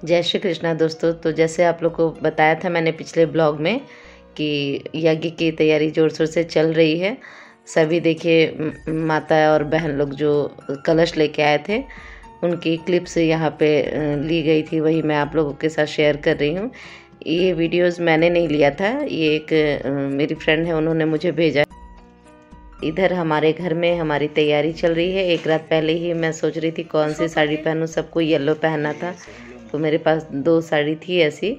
जय श्री कृष्णा दोस्तों। तो जैसे आप लोग को बताया था मैंने पिछले ब्लॉग में कि यज्ञ की तैयारी ज़ोर शोर से चल रही है। सभी देखिए माता और बहन लोग जो कलश लेके आए थे उनकी क्लिप्स यहाँ पे ली गई थी, वही मैं आप लोगों के साथ शेयर कर रही हूँ। ये वीडियोस मैंने नहीं लिया था, ये एक मेरी फ्रेंड है उन्होंने मुझे भेजा। इधर हमारे घर में हमारी तैयारी चल रही है। एक रात पहले ही मैं सोच रही थी कौन सी साड़ी पहनूँ, सबको येलो पहनना था तो मेरे पास 2 साड़ी थी ऐसी।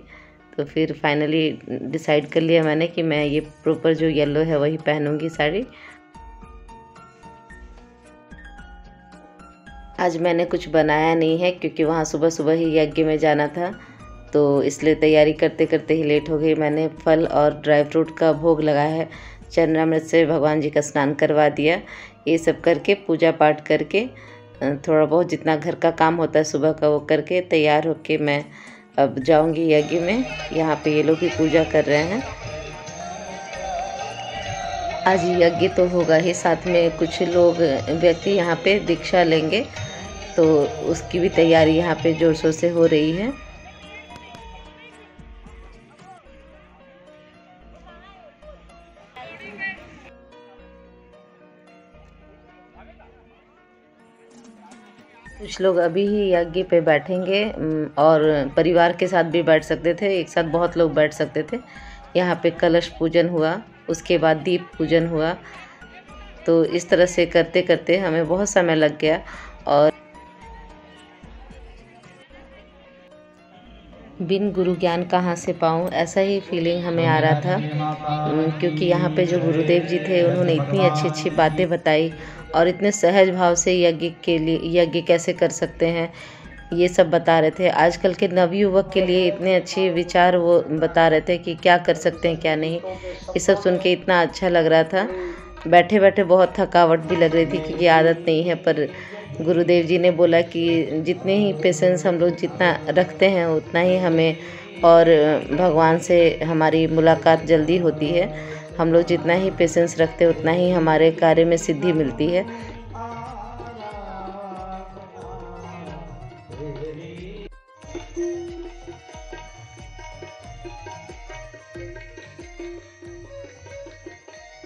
तो फिर फाइनली डिसाइड कर लिया मैंने कि मैं ये प्रॉपर जो येलो है वही पहनूंगी साड़ी। आज मैंने कुछ बनाया नहीं है क्योंकि वहाँ सुबह सुबह ही यज्ञ में जाना था, तो इसलिए तैयारी करते करते ही लेट हो गई। मैंने फल और ड्राई फ्रूट का भोग लगाया है, चरणामृत से भगवान जी का स्नान करवा दिया। ये सब करके पूजा पाठ करके थोड़ा बहुत जितना घर का काम होता है सुबह का वो करके तैयार होके मैं अब जाऊंगी यज्ञ में। यहाँ पे ये लोग भी पूजा कर रहे हैं। आज यज्ञ तो होगा ही, साथ में कुछ लोग व्यक्ति यहाँ पे दीक्षा लेंगे, तो उसकी भी तैयारी यहाँ पे जोर शोर से हो रही है। कुछ लोग अभी ही यज्ञ पे बैठेंगे और परिवार के साथ भी बैठ सकते थे, एक साथ बहुत लोग बैठ सकते थे। यहाँ पे कलश पूजन हुआ, उसके बाद दीप पूजन हुआ, तो इस तरह से करते करते हमें बहुत समय लग गया। और बिन गुरु ज्ञान कहाँ से पाऊँ, ऐसा ही फीलिंग हमें आ रहा था, क्योंकि यहाँ पे जो गुरुदेव जी थे उन्होंने इतनी अच्छी अच्छी बातें बताई और इतने सहज भाव से यज्ञ कैसे कर सकते हैं ये सब बता रहे थे। आजकल के नवयुवक के लिए इतने अच्छे विचार वो बता रहे थे कि क्या कर सकते हैं क्या नहीं। ये सब सुन के इतना अच्छा लग रहा था। बैठे बैठे बहुत थकावट भी लग रही थी क्योंकि आदत नहीं है, पर गुरुदेव जी ने बोला कि जितने ही पेशेंस हम लोग जितना रखते हैं उतना ही हमें और भगवान से हमारी मुलाकात जल्दी होती है। हम लोग जितना ही पेशेंस रखते हैं उतना ही हमारे कार्य में सिद्धि मिलती है।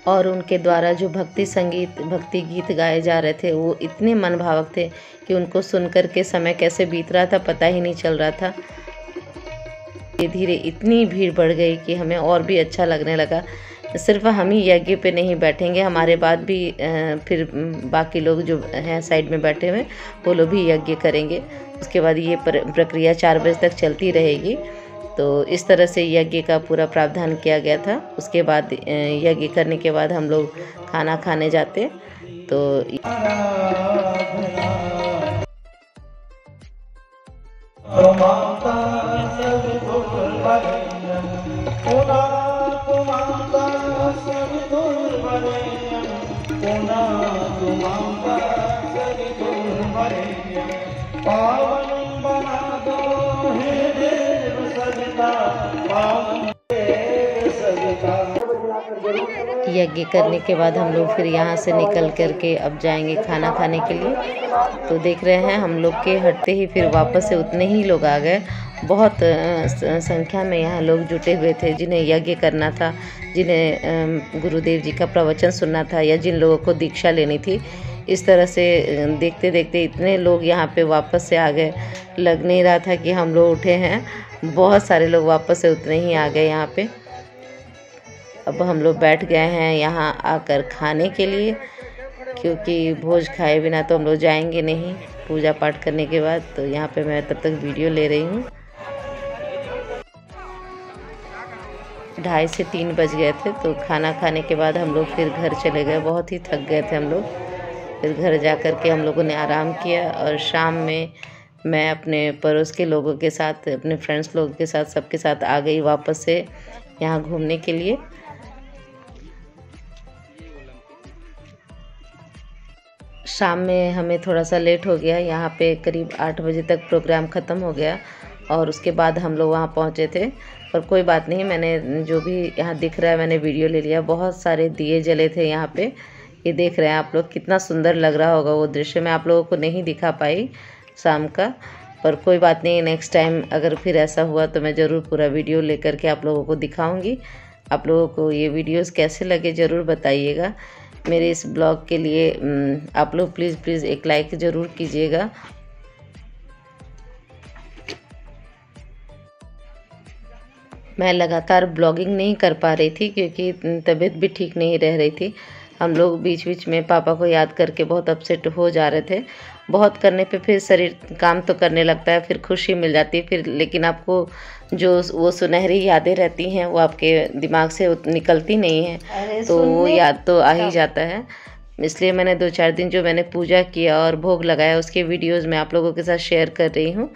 और उनके द्वारा जो भक्ति गीत गाए जा रहे थे वो इतने मनभावक थे कि उनको सुनकर के समय कैसे बीत रहा था पता ही नहीं चल रहा था। धीरे धीरे इतनी भीड़ बढ़ गई कि हमें और भी अच्छा लगने लगा। सिर्फ हम ही यज्ञ पे नहीं बैठेंगे, हमारे बाद भी फिर बाकी लोग जो हैं साइड में बैठे हुए वो लोग भी यज्ञ करेंगे। उसके बाद ये प्रक्रिया 4 बजे तक चलती रहेगी। तो इस तरह से यज्ञ का पूरा प्रावधान किया गया था। उसके बाद यज्ञ करने के बाद हम लोग खाना खाने जाते। तो यज्ञ करने के बाद हम लोग फिर यहाँ से निकल करके अब जाएंगे खाना खाने के लिए। तो देख रहे हैं हम लोग के हटते ही फिर वापस से उतने ही लोग आ गए। बहुत संख्या में यहाँ लोग जुटे हुए थे जिन्हें यज्ञ करना था, जिन्हें गुरुदेव जी का प्रवचन सुनना था या जिन लोगों को दीक्षा लेनी थी। इस तरह से देखते देखते इतने लोग यहाँ पे वापस से आ गए, लग नहीं रहा था कि हम लोग उठे हैं। बहुत सारे लोग वापस से उतने ही आ गए यहाँ पे। अब हम लोग बैठ गए हैं यहाँ आकर खाने के लिए, क्योंकि भोज खाए बिना तो हम लोग जाएंगे नहीं पूजा पाठ करने के बाद। तो यहाँ पे मैं तब तक वीडियो ले रही हूँ। 2:30 से 3 बज गए थे। तो खाना खाने के बाद हम लोग फिर घर चले गए, बहुत ही थक गए थे हम लोग। फिर घर जा कर के हम लोगों ने आराम किया और शाम में मैं अपने पड़ोस के लोगों के साथ, अपने फ्रेंड्स लोगों के साथ, सबके साथ आ गई वापस से यहाँ घूमने के लिए। शाम में हमें थोड़ा सा लेट हो गया, यहाँ पे करीब 8 बजे तक प्रोग्राम ख़त्म हो गया और उसके बाद हम लोग वहाँ पहुँचे थे। पर कोई बात नहीं, मैंने जो भी यहाँ दिख रहा है मैंने वीडियो ले लिया। बहुत सारे दिए जले थे यहाँ पे, ये देख रहे हैं आप लोग, कितना सुंदर लग रहा होगा वो दृश्य। मैं आप लोगों को नहीं दिखा पाई शाम का, पर कोई बात नहीं, नेक्स्ट टाइम अगर फिर ऐसा हुआ तो मैं ज़रूर पूरा वीडियो लेकर के आप लोगों को दिखाऊंगी। आप लोगों को ये वीडियोस कैसे लगे ज़रूर बताइएगा। मेरे इस ब्लॉग के लिए आप लोग प्लीज़ एक लाइक ज़रूर कीजिएगा। मैं लगातार ब्लॉगिंग नहीं कर पा रही थी क्योंकि तबीयत भी ठीक नहीं रह रही थी। हम लोग बीच बीच में पापा को याद करके बहुत अपसेट हो जा रहे थे। बहुत करने पे फिर शरीर काम तो करने लगता है, फिर खुशी मिल जाती है फिर, लेकिन आपको जो वो सुनहरी यादें रहती हैं वो आपके दिमाग से निकलती नहीं हैं, तो वो याद तो आ ही जाता है। इसलिए मैंने 2-4 दिन जो मैंने पूजा किया और भोग लगाया उसके वीडियोज़ मैं आप लोगों के साथ शेयर कर रही हूँ।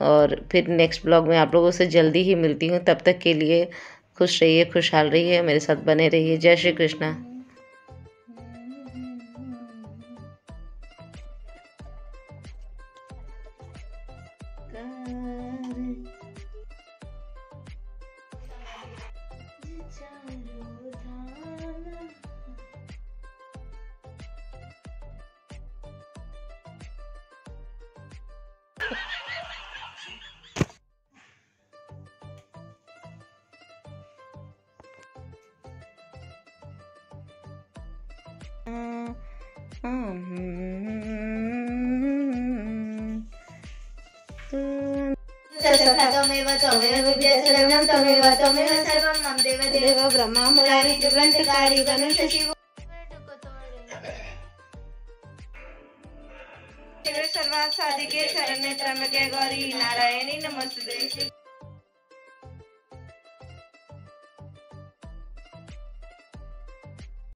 और फिर नेक्स्ट ब्लॉग में आप लोगों से जल्दी ही मिलती हूँ। तब तक के लिए खुश रहिए, खुशहाल रहिए, मेरे साथ बने रहिए। जय श्री कृष्णा। तमेव विद्याचरणं तमेव सर्वं मम देवदेव ब्रह्मा मुरारी ग्रंथकारी गणेश शिव सर्वासाधिके शरण्ये त्र्यंबके गौरी नारायणी नमोस्तुते।